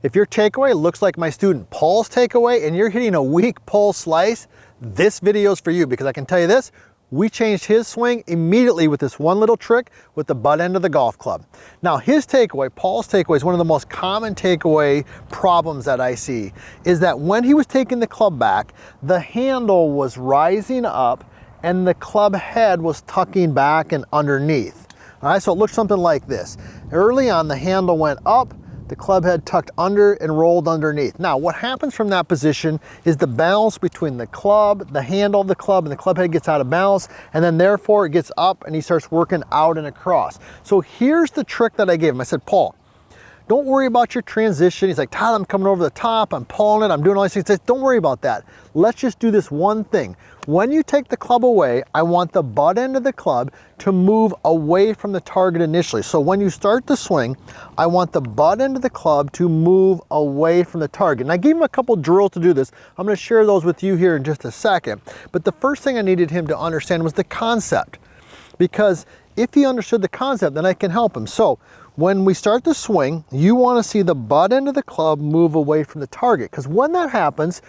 If your takeaway looks like my student Paul's takeaway and you're hitting a weak pull slice, this video is for you, because I can tell you this, we changed his swing immediately with this one little trick with the butt end of the golf club. Now his takeaway, Paul's takeaway, is one of the most common takeaway problems that I see, is that when he was taking the club back, the handle was rising up and the club head was tucking back and underneath. All right, so it looks something like this. Early on, the handle went up, the club head tucked under and rolled underneath. Now, what happens from that position is the balance between the club, the handle of the club, and the club head gets out of balance, and then therefore it gets up and he starts working out and across. So here's the trick that I gave him. I said, Paul, don't worry about your transition. He's like, Todd, I'm coming over the top, I'm pulling it, I'm doing all these things. I said, don't worry about that. Let's just do this one thing. When you take the club away, I want the butt end of the club to move away from the target initially. So when you start the swing, I want the butt end of the club to move away from the target. And I gave him a couple drills to do this. I'm going to share those with you here in just a second. But the first thing I needed him to understand was the concept. Because if he understood the concept, then I can help him. So when we start the swing, you want to see the butt end of the club move away from the target. Because when that happens,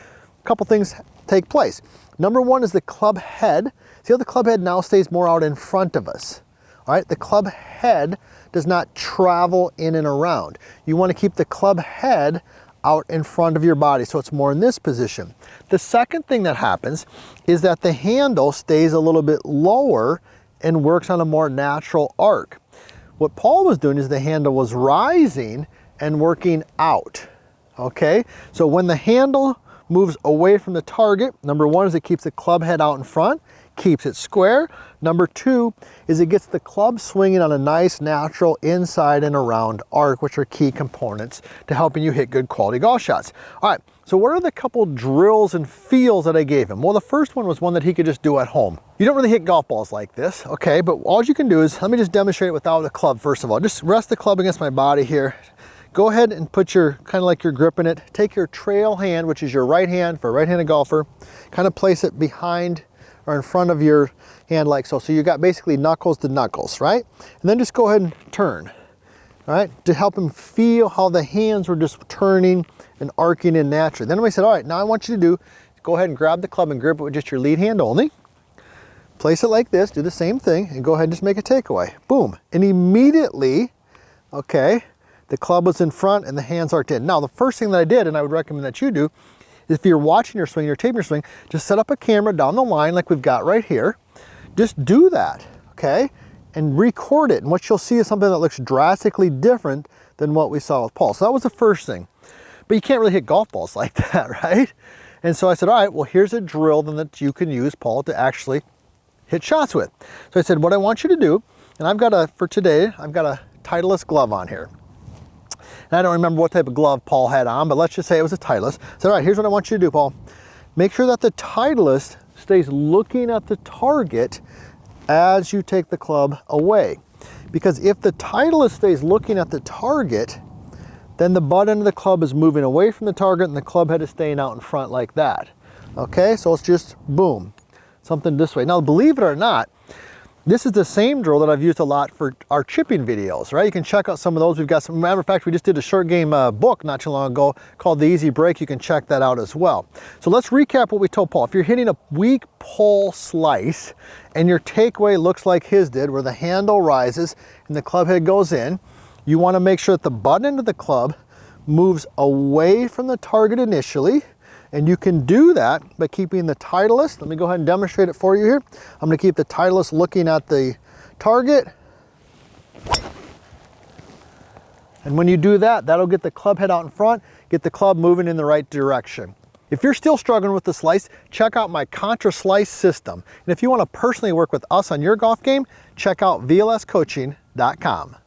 a couple things take place. Number one is the club head. See how the club head now stays more out in front of us. All right, the club head does not travel in and around. You want to keep the club head out in front of your body, so it's more in this position. The second thing that happens is that the handle stays a little bit lower and works on a more natural arc. What Paul was doing is the handle was rising and working out. Okay, so when the handle moves away from the target, number one is it keeps the club head out in front, keeps it square. Number two is it gets the club swinging on a nice natural inside and around arc, which are key components to helping you hit good quality golf shots. All right, so what are the couple drills and feels that I gave him? Well, the first one was one that he could just do at home. You don't really hit golf balls like this, okay? But all you can do is, let me just demonstrate it without the club first of all. Just rest the club against my body here. Go ahead and put your, kind of like you're gripping it, take your trail hand, which is your right hand for a right-handed golfer, kind of place it behind or in front of your hand like so. So you got basically knuckles to knuckles, right? And then just go ahead and turn, all right? To help him feel how the hands were just turning and arcing in naturally. Then we said, all right, now I want you to do, go ahead and grab the club and grip it with just your lead hand only. Place it like this, do the same thing, and go ahead and just make a takeaway. Boom, and immediately, okay, the club was in front and the hands arced in. Now, the first thing that I did, and I would recommend that you do, is if you're watching your swing, you're taping your swing, just set up a camera down the line like we've got right here. Just do that, okay? And record it. And what you'll see is something that looks drastically different than what we saw with Paul. So that was the first thing. But you can't really hit golf balls like that, right? And so I said, all right, well, here's a drill then that you can use, Paul, to actually hit shots with. So I said, what I want you to do, and I've got for today, I've got a Titleist glove on here. And I don't remember what type of glove Paul had on, but let's just say it was a Titleist. So, all right, here's what I want you to do, Paul. Make sure that the Titleist stays looking at the target as you take the club away. Because if the Titleist stays looking at the target, then the butt end of the club is moving away from the target and the club head is staying out in front like that. Okay, so it's just boom, something this way. Now, believe it or not, this is the same drill that I've used a lot for our chipping videos, right? You can check out some of those. We've got some, matter of fact, we just did a short game book not too long ago called The Easy Break. You can check that out as well. So let's recap what we told Paul. If you're hitting a weak pull slice and your takeaway looks like his did, where the handle rises and the club head goes in, you want to make sure that the butt end of the club moves away from the target initially. And you can do that by keeping the Titleist. Let me go ahead and demonstrate it for you here. I'm going to keep the Titleist looking at the target. And when you do that, that'll get the club head out in front, get the club moving in the right direction. If you're still struggling with the slice, check out my Contra Slice system. And if you want to personally work with us on your golf game, check out vlscoaching.com.